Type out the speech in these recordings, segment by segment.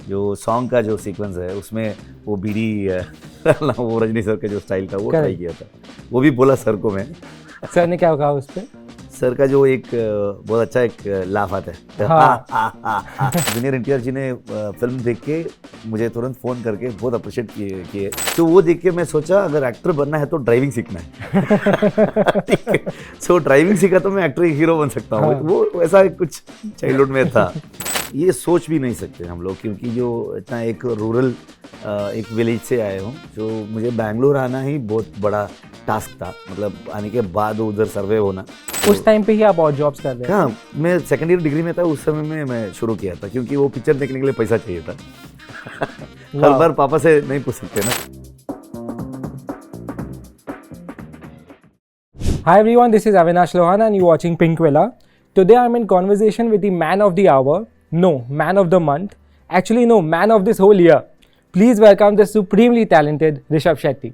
जो सॉन्ग का जो सीक्वेंस है उसमें वो बीड़ी वो रजनी सर का जो स्टाइल था वो ट्राई किया था। वो भी बोला सर को मैं। सर ने क्या कहा उस पर? सर का जो एक बहुत अच्छा एक लाफ आता है। हाँ। जूनियर एनटीआर जी ने फिल्म देख के मुझे तुरंत फ़ोन करके बहुत अप्रिशिएट किए। तो वो देख के मैं सोचा अगर एक्टर बनना है तो ड्राइविंग सीखना है। ठीक है, सो ड्राइविंग सीखा तो मैं एक्टर हीरो बन सकता हूँ। हाँ। वो ऐसा कुछ चाइल्डहुड में था। ये सोच भी नहीं सकते हम लोग, क्योंकि जो इतना एक रूरल एक विलेज से आए हूँ, जो मुझे बैंगलोर आना ही बहुत बड़ा टास्क था। मतलब आने के बाद उधर सर्वे होना। उस टाइम पे ही आप और जॉब्स कर रहे थे? हाँ, मैं सेकेंड ईयर डिग्री में था उस समय में मैं शुरू किया था, क्योंकि वो पिक्चर देखने के लिए पैसा चाहिए था। हर बार पापा से नहीं पूछ सकते ना। Hi everyone, this is Avinash Lohana and you're watching Pinkvilla. Today I'm in conversation with the man of the hour, no, man of the month, actually no, man of this whole year. Please welcome the supremely talented Rishab Shetty.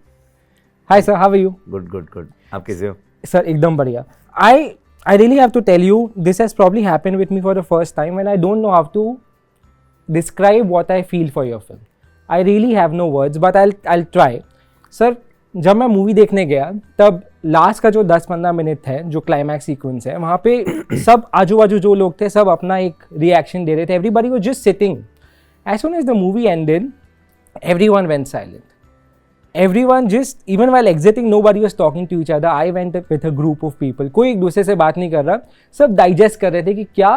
Hi sir, how are you? Good. आप कैसे हो? Sir, एकदम बढ़िया. I really have to tell you, this has probably happened with me for the first time and I don't know how to describe what I feel for your film. I really have no words, but I'll try. Sir, जब मैं movie देखने गया तब last का जो 10-15 minute है, जो climax sequence है, वहाँ पे सब आजू बाजू जो लोग थे सब अपना एक रिएक्शन दे रहे थे. Everybody was just sitting. As soon as the movie ended, everyone went silent. Everyone just, even while exiting, nobody was talking to each other. I went with a group of people. कोई एक दूसरे से बात नहीं कर रहा. सब digest कर रहे थे कि क्या,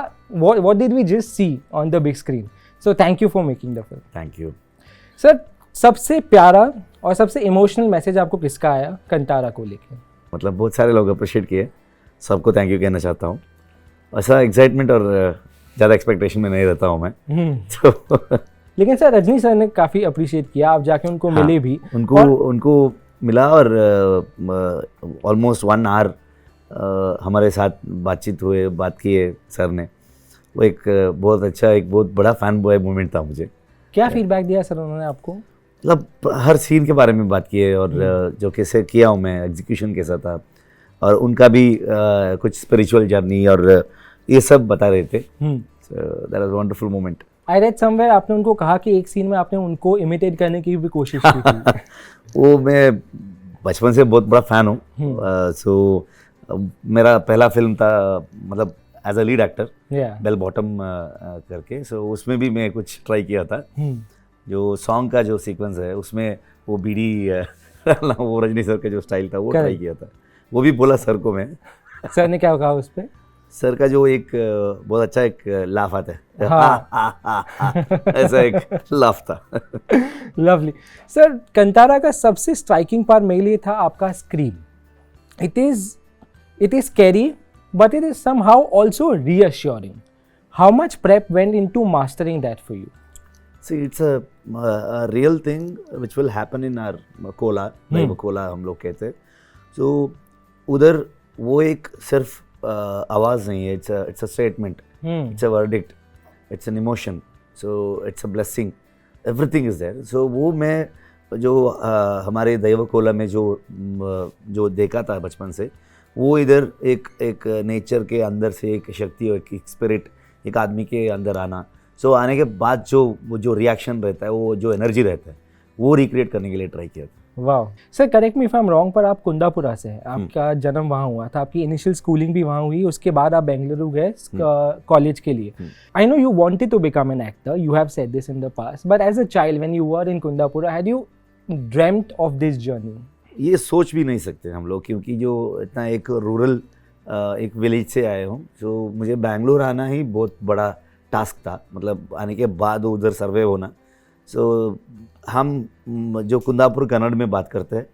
what did we just see on the big screen. So thank you for making the film. Thank you. Sir, सबसे प्यारा और सबसे इमोशनल मैसेज आपको किसका आया कंतारा को लेके? मतलब बहुत सारे लोग अप्रिशिएट किए, सबको थैंक यू कहना चाहता हूँ. ऐसा एक्साइटमेंट और ज़्यादा एक्सपेक्टेशन में नहीं रहता हूँ मैं. तो लेकिन सर रजनी सर ने काफ़ी अप्रिशिएट किया, आप जाके उनको मिले भी. उनको मिला और ऑलमोस्ट 1 आवर हमारे साथ बात किए सर ने. वो एक बहुत बड़ा फैन बॉय मोमेंट था मुझे. क्या फीडबैक दिया सर उन्होंने आपको? मतलब हर सीन के बारे में बात किए और जो कैसे किया हूँ मैं, एग्जीक्यूशन कैसा था, और उनका भी कुछ स्पिरिचुअल जर्नी और ये सब बता रहे थे. That was wonderful moment. I read somewhere आपने उनको कहा कि एक सीन में आपने उनको इमिटेट करने की भी कोशिश की थी. वो मैं बचपन से बहुत बड़ा फैन हूँ. सो मेरा पहला फिल्म था, मतलब as a lead actor, bell bottom करके. सो उसमें भी मैं कुछ ट्राई किया था. जो सॉन्ग का जो सीक्वेंस है उसमें वो बीड़ी वो रजनी सर का जो स्टाइल था वो ट्राई किया था. वो भी बोला सर को मैं. सर ने क्या कहा उस पर? सर का जो एक बहुत अच्छा एक लाफ आता है. हाँ. ऐसा एक लाफ था. लवली. सर, कंतारा का सबसे स्ट्राइकिंग पार्ट मेरे लिए था आपका scream. It is scary but it is somehow also reassuring. How much prep went into mastering that for you? See, it's a real thing which will happen in our Cola, दैव Cola हम लोग कहते हैं. So उधर वो एक सिर्फ आवाज़ नहीं है, it's a statement, it's a verdict, it's an emotion, so it's a blessing, everything is there. So वो मैं जो हमारे दैव कोला में जो देखा था बचपन से, वो इधर एक नेचर के अंदर से एक शक्ति और एक स्पिरिट एक आदमी के अंदर आना. सो आने के बाद जो रिएक्शन रहता है, वो जो एनर्जी रहता है, वो रिक्रिएट करने के लिए ट्राई किया था. वाह. Sir, correct me if I am wrong, पर आप कुंदापुरा से हैं. आपका जन्म वहाँ हुआ था, आपकी इनिशियल स्कूलिंग भी वहाँ हुई, उसके बाद आप बेंगलुरु गए कॉलेज के लिए. I know you wanted to become an actor, you have said this in the past, but as a child when you were in Kundapura, had you dreamed of this journey? ये सोच भी नहीं सकते हम लोग, क्योंकि जो इतना एक रूरल एक विलेज से आए हूँ, जो मुझे बैंगलोर आना ही बहुत बड़ा टास्क था. मतलब आने के बाद उधर सर्वे होना. सो हम जो कुंदापुर कन्नड़ में बात करते हैं,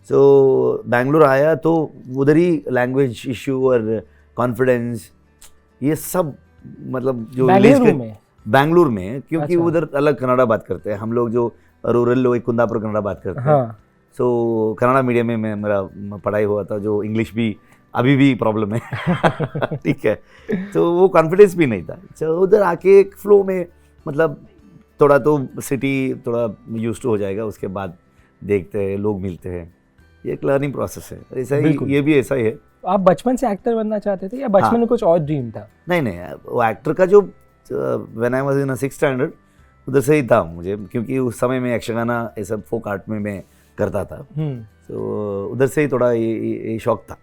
सो बैंगलोर आया तो उधर ही लैंग्वेज इशू और कॉन्फिडेंस ये सब, मतलब जो बैंगलोर में क्योंकि उधर अलग कन्नड़ा बात करते हैं. हम लोग जो रूरल लोग कुंदापुर कन्नड़ा बात करते हैं. सो कन्नड़ा मीडियम में मेरा पढ़ाई हुआ था, जो इंग्लिश भी अभी भी प्रॉब्लम है. ठीक है. तो वो कॉन्फिडेंस भी नहीं था. तो उधर आके एक फ्लो में, मतलब थोड़ा तो सिटी थोड़ा यूज टू हो जाएगा, उसके बाद देखते हैं, लोग मिलते हैं. ये एक लर्निंग प्रोसेस है. ऐसा ही ये भी ऐसा ही है. आप बचपन से एक्टर बनना चाहते थे या बचपन में कुछ और ड्रीम था? नहीं, वो एक्टर का जो when I was in 6th standard, उधर से ही था मुझे, क्योंकि उस समय में यक्षगाना ये सब फोक आर्ट में मैं करता था, तो उधर से ही थोड़ा ये शौक था।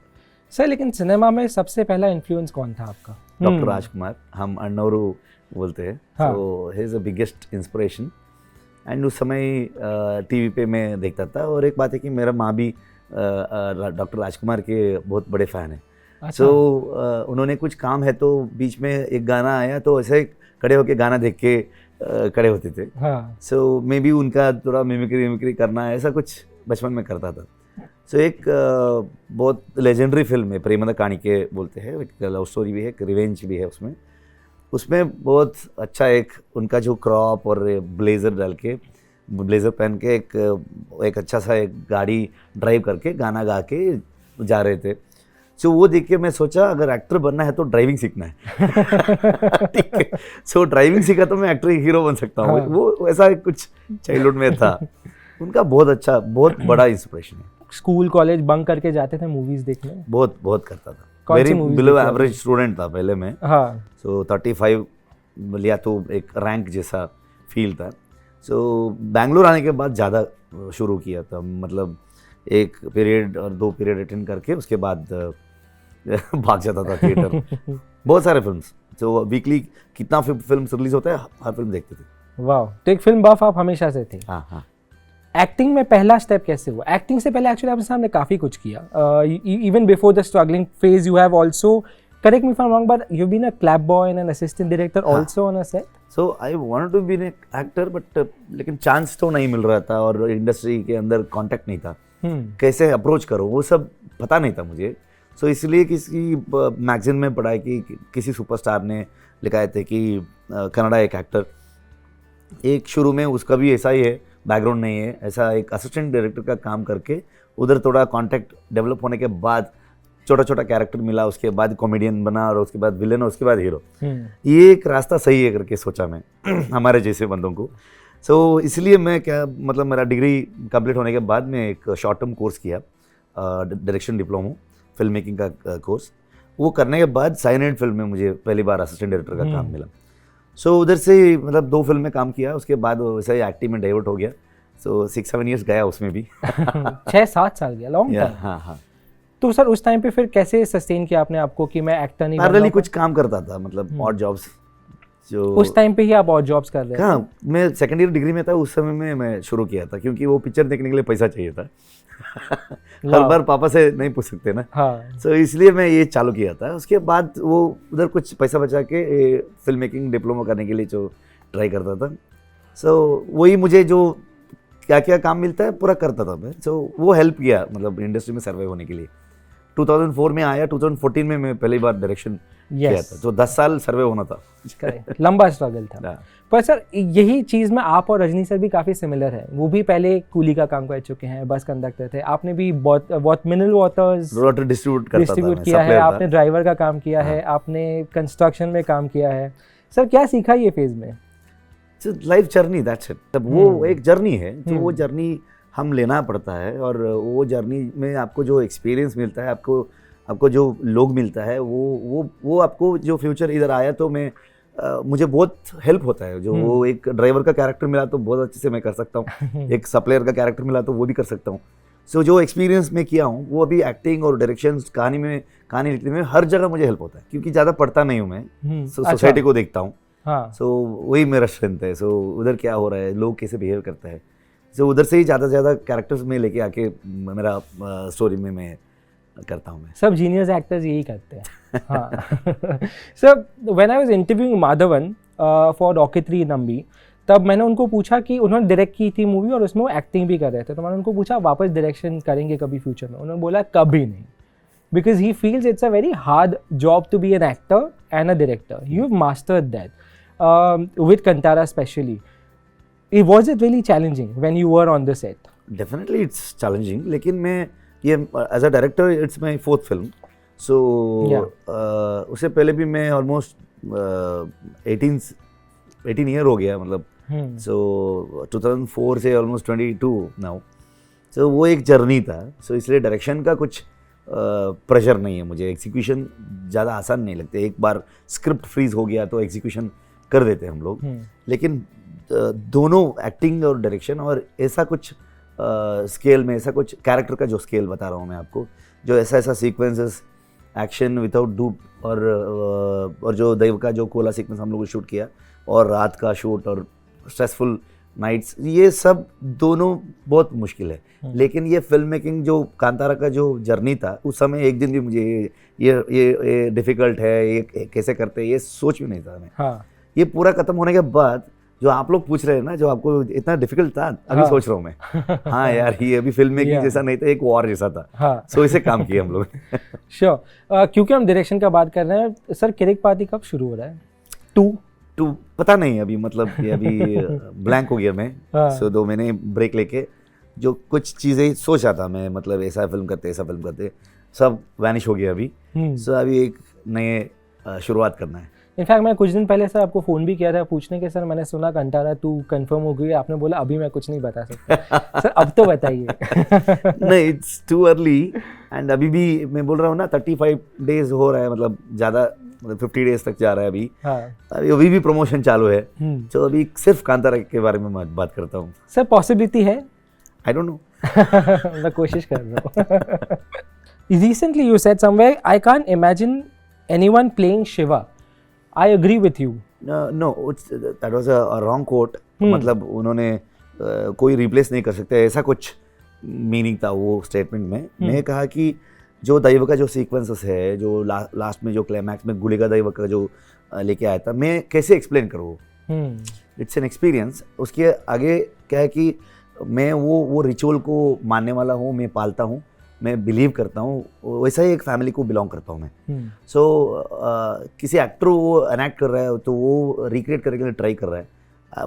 सर लेकिन सिनेमा में सबसे पहला इन्फ्लुएंस कौन था आपका? डॉक्टर राजकुमार, हम अण्णोरू बोलते हैं, हाँ। तो he is the biggest inspiration. And उस समय टीवी पे मैं देखता था, और एक बात है कि मेरा माँ भी डॉक्टर राजकुमार के बहुत बड़े फ़ैन हैं। अच्छा। उन्होंने कुछ काम है तो बीच में एक गाना आया तो ऐसे खड़े होके गाना देख के खड़े होते थे। हाँ। सो मे बी उनका थोड़ा मिमिक्री करना ऐसा कुछ बचपन में करता था। सो एक बहुत लेजेंडरी फिल्म है, प्रेम कहानी के बोलते हैं, एक लव स्टोरी भी है, एक रिवेंज भी है उसमें बहुत अच्छा एक उनका जो क्रॉप और ब्लेज़र पहन के एक अच्छा सा एक गाड़ी ड्राइव करके गाना गा के जा रहे थे। सो वो देख के मैं सोचा अगर एक्टर बनना है तो ड्राइविंग सीखना है। ठीक है, सो ड्राइविंग सीखा तो मैं एक्टर हीरो बन सकता हूँ। हाँ। वो ऐसा कुछ चाइल्डहुड में था। उनका बहुत बड़ा इंस्पिरेशन है। स्कूल कॉलेज बंक करके जाते थे मूवीज देखने? बहुत करता था। कौन सी वेरी movies बिलो देखी एवरेज स्टूडेंट था पहले मैं। हाँ। सो 35 लिया तो एक रैंक जैसा फील था। सो बैंगलोर आने के बाद ज़्यादा शुरू किया था, मतलब एक पीरियड और 2 पीरियड अटेंड करके उसके बाद भाग जाता था थिएटर। बहुत सारे फिल्म्स, तो वीकली कितना फिल्म रिलीज होता है हर फिल्म देखते थे। वाह, तो एक फिल्म बफ आप हमेशा से थे। हाँ। एक्टिंग में पहला स्टेप कैसे हुआ? एक्टिंग से पहले एक्चुअली आपने सामने काफ़ी कुछ किया। Even before the struggling phase you have also, correct me if I am wrong, but you been a clap boy and an assistant director also on a set. So I wanted to be an actor, but लेकिन chance तो नहीं मिल रहा था और industry के अंदर contact नहीं था। कैसे अप्रोच करो वो सब पता नहीं था मुझे। सो इसलिए किसी मैगजीन में पढ़ा कि किसी सुपरस्टार ने लिखा थे कि कनाडा एक एक्टर, एक शुरू में उसका भी ऐसा ही है, बैकग्राउंड नहीं है, ऐसा एक असिस्टेंट डायरेक्टर का काम करके उधर थोड़ा कांटेक्ट डेवलप होने के बाद छोटा कैरेक्टर मिला, उसके बाद कॉमेडियन बना और उसके बाद विलन और उसके बाद हीरो। ये एक रास्ता सही है करके सोचा मैं हमारे जैसे बंदों को। सो इसलिए मैं मतलब मेरा डिग्री कंप्लीट होने के बाद मैं एक शॉर्ट टर्म कोर्स किया, डायरेक्शन डिप्लोमा फिल्म मेकिंग का कोर्स। वो करने के बाद साइनेड फिल्म में मुझे पहली बार असिस्टेंट डायरेक्टर का काम मिला। सो उधर से मतलब 2 फिल्म में काम किया, उसके बाद वैसा ही एक्टिंग में डाइवर्ट हो गया। सो 6-7 ईयर्स गया उसमें भी। 6-7 साल गया, लॉन्ग टाइम। हाँ। तो सर उस टाइम पे फिर कैसे सस्टेन किया आपने आपको कि मैं एक्टर नहीं पैरेलली कुछ काम करता था, मतलब ऑड जॉब्स जो उस टाइम पे ही आप और जॉब्स कर रहे थे? हाँ, मैं सेकंड ईयर डिग्री में था उस समय में मैं शुरू किया था, क्योंकि वो पिक्चर देखने के लिए पैसा चाहिए था। हर बार पापा से नहीं पूछ सकते ना। हाँ। सो इसलिए मैं ये चालू किया था। उसके बाद वो उधर कुछ पैसा बचा के फिल्म मेकिंग डिप्लोमा करने के लिए जो ट्राई करता था। सो वही मुझे जो क्या क्या काम मिलता है पूरा करता था मैं। सो वो हेल्प किया मतलब इंडस्ट्री में सर्वाइव होने के लिए। 2004 में आया, 2014 में मैं पहली बार डायरेक्शन किया था, तो 10 साल सर्वे होना था। लंबा स्ट्रगल था। पर सर यही चीज़ में आप और रजनी सर भी काफ़ी सिमिलर है। वो भी पहले कूली का काम कर चुके हैं, बस कंडक्टर थे। आपने भी बहुत मिनरल वाटर डिस्ट्रीब्यूट किया है, आपने ड्राइवर का काम किया है, आपने कंस्ट्रक्शन में काम किया है। सर क्या सीखा ये फेज में? Life journey, that's it. तब वो एक जर्नी है, तो वो जर्नी हम लेना पड़ता है, और वो जर्नी में आपको जो एक्सपीरियंस मिलता है, आपको जो लोग मिलता है, वो आपको जो फ्यूचर इधर आया तो मुझे बहुत हेल्प होता है। जो वो एक ड्राइवर का कैरेक्टर मिला तो बहुत अच्छे से मैं कर सकता हूँ, एक सप्लायर का कैरेक्टर मिला तो वो भी कर सकता हूँ। सो जो एक्सपीरियंस मैं किया हूँ वो अभी एक्टिंग और डायरेक्शन, कहानी लिखने में हर जगह मुझे हेल्प होता है, क्योंकि ज़्यादा पढ़ता नहीं हूँ मैं, सोसाइटी को देखता हूँ। सो वही मेरा स्ट्रेंथ है। सो उधर क्या हो रहा है, लोग कैसे बिहेव करते हैं, सो उधर से ही ज़्यादा से ज़्यादा कैरेक्टर्स में लेके आके मेरा स्टोरी में मैं करता हूँ। मैं सब जीनियस एक्टर्स यही करते हैं। हाँ। Sir when I was interviewing Madhavan for Rocketry Nambi, तब मैंने उनको पूछा कि उन्होंने डायरेक्ट की थी मूवी और उसमें वो एक्टिंग भी कर रहे थे, तो मैंने उनको पूछा वापस डायरेक्शन करेंगे कभी फ्यूचर में? उन्होंने बोला कभी नहीं, because he feels it's a very hard job to be an actor and a director. You have mastered that with Kantara specially. Was it really challenging when you were on the set? Definitely it's challenging, लेकिन मैं ये as a director it's my 4th film. So उससे पहले भी मैं almost 18 year हो गया मतलब. So 2004 से almost 22 now. So वो एक जर्नी था. So इसलिए डायरेक्शन का कुछ प्रेशर नहीं है मुझे. एग्जीक्यूशन ज़्यादा आसान नहीं लगते. एक बार स्क्रिप्ट फ्रीज हो गया तो एग्जीक्यूशन कर देते हम लोग. लेकिन दोनों एक्टिंग और डायरेक्शन और ऐसा कुछ स्केल में, ऐसा कुछ कैरेक्टर का जो स्केल बता रहा हूँ मैं आपको, जो ऐसा ऐसा सीक्वेंसेस, एक्शन विदाउट डूब और जो दैव का जो कोला सीक्वेंस हम लोगों ने शूट किया और रात का शूट और स्ट्रेसफुल नाइट्स, ये सब दोनों बहुत मुश्किल है। लेकिन ये फिल्म मेकिंग जो कांतारा का जो जर्नी था, उस समय एक दिन भी मुझे ये डिफ़िकल्ट है, ये कैसे करते हैं, ये सोच भी नहीं था मैं। हाँ. ये पूरा खत्म होने के बाद जो आप लोग पूछ रहे हैं ना, जो आपको इतना डिफिकल्ट था, अभी हाँ. सोच रहा हूँ मैं, हाँ यार ये अभी फिल्म मेकिंग जैसा नहीं था, एक वॉर जैसा था। हाँ. सो इसे काम किया हम लोग। श्योर. क्योंकि हम डायरेक्शन का बात कर रहे हैं सर, किरिक पार्टी कब शुरू हो रहा है? टू पता नहीं अभी, मतलब कि अभी ब्लैंक हो गया मैं। सो 2 महीने ब्रेक लेके जो कुछ चीज़ें सोचा था मैं, मतलब ऐसा फिल्म करते, ऐसा फिल्म करते, सब वैनिश हो गया अभी। सो अभी एक नए शुरुआत करना है। इनफैक्ट मैं कुछ दिन पहले सर आपको फ़ोन भी किया था पूछने के, सर मैंने सुना कंटारा 2 कंफर्म हो गई है। आपने बोला अभी मैं कुछ नहीं बता सकता। सर अब तो बताइए। नहीं, इट्स टू अर्ली। एंड अभी भी मैं बोल रहा हूँ ना, 35 डेज हो रहा है, मतलब ज़्यादा, मतलब 50 डेज तक जा रहा है अभी। हाँ. अभी भी प्रमोशन चालू है। तो अभी सिर्फ कांतारा के बारे में मैं बात करता हूँ। सर पॉसिबिलिटी है? I don't know. मैं कोशिश कर रहा हूँ। Recently you said somewhere, I can't imagine anyone playing Shiva. I agree with you. No, that was a wrong quote. मतलब उन्होंने कोई रिप्लेस नहीं कर सकते, ऐसा कुछ मीनिंग था वो स्टेटमेंट में। मैं कहा कि जो दैव का जो सीक्वेंसेस है, जो लास्ट में जो क्लाइमैक्स में गुलिका दैव का जो लेके आया था, मैं कैसे एक्सप्लेन करूँ? It's an experience. उसके आगे क्या है कि मैं वो रिचुअल को मानने वाला हूँ, मैं पालता हूँ, मैं बिलीव करता हूँ, वैसा ही एक फैमिली को बिलोंग करता हूँ मैं। सो किसी एक्टर वो एनैक्ट कर रहा है तो वो रिक्रिएट करने के लिए ट्राई कर रहा है,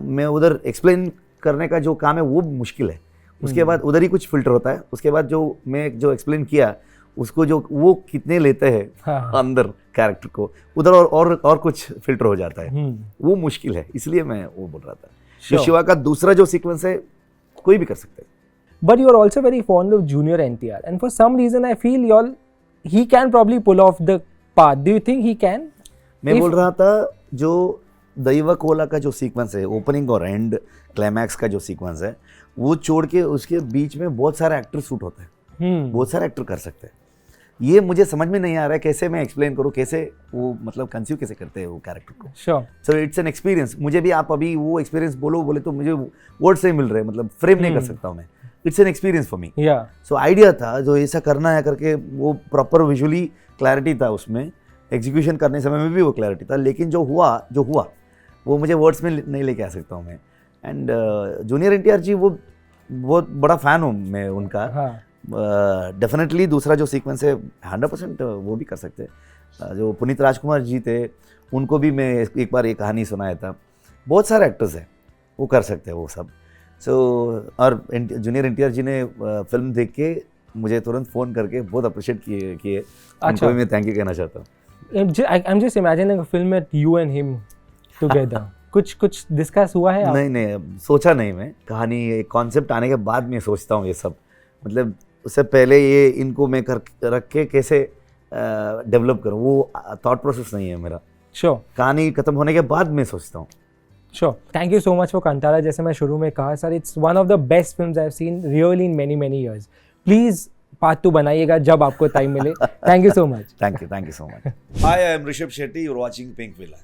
मैं उधर एक्सप्लेन करने का जो काम है वो मुश्किल है। उसके बाद उधर ही कुछ फिल्टर होता है, उसके बाद जो मैं जो एक्सप्लेन किया उसको जो वो कितने लेते हैं अंदर कैरेक्टर को, उधर और कुछ फिल्टर हो जाता है, वो मुश्किल है। इसलिए मैं वो बोल रहा था। जो शिवा का दूसरा जो सीक्वेंस है कोई भी कर सकता है। But you are also very fond of Jr.NTR, and for some reason I feel he can probably pull off the part. Do you think he can? मैं बोल रहा था जो दैव कोला का जो सीक्वेंस है, ओपनिंग और एंड क्लाइमैक्स का जो सीक्वेंस है, वो छोड़ के उसके बीच में बहुत सारे एक्टर शूट होते हैं, बहुत सारे एक्टर कर सकते हैं। ये मुझे समझ में नहीं आ रहा है कैसे मैं एक्सप्लेन करूँ, कैसे वो मतलब कंसीव कैसे करते हैं वो कैरेक्टर को। Sure. So it's an experience. मुझे भी आप अभी वो एक्सपीरियंस बोले तो मुझे वर्ड से मिल रहे हैं, मतलब फ्रेम नहीं कर सकता हूँ मैं। It's an experience for me. So idea था जो ऐसा करना है करके, वो प्रॉपर विजुअली क्लैरिटी था उसमें, एग्जीक्यूशन करने समय में भी वो क्लैरिटी था, लेकिन जो हुआ वो मुझे वर्ड्स में नहीं लेके आ सकता हूँ मैं। एंड जूनियर एनटीआर जी, वो बहुत बड़ा फ़ैन हूँ मैं उनका। डेफिनेटली दूसरा जो सीक्वेंस है 100% वो भी कर सकते हैं। जो पुनीत राजकुमार जी थे, उनको भी मैं एक बार ये कहानी सुनाया था। बहुत सारे एक्टर्स हैं, वो कर सकते हैं वो सब। और जूनियर एनटीआर जी ने फिल्म देख के मुझे तुरंत फ़ोन करके बहुत अप्रिशिएट किए। उनको भी मैं थैंक यू कहना चाहता हूँ। I'm just imagining a film with you and him together. कुछ डिस्कस हुआ है? नहीं, सोचा नहीं मैं। कहानी एक कॉन्सेप्ट आने के बाद मैं सोचता हूँ ये सब, मतलब उससे पहले ये इनको मैं रख के कैसे डेवलप करूँ, वो थॉट प्रोसेस नहीं है मेरा। श्योर। कहानी खत्म होने के बाद मैं सोचता हूँ। Sure. Thank you so much for Kantara. जैसे मैं शुरू में कहा sir, it's one of the best films I have seen really in many years. Please part 2 बनाइएगा जब आपको टाइम मिले। Thank you so much. Thank you so much. Hi, I am Rishab Shetty. You're watching Pinkvilla.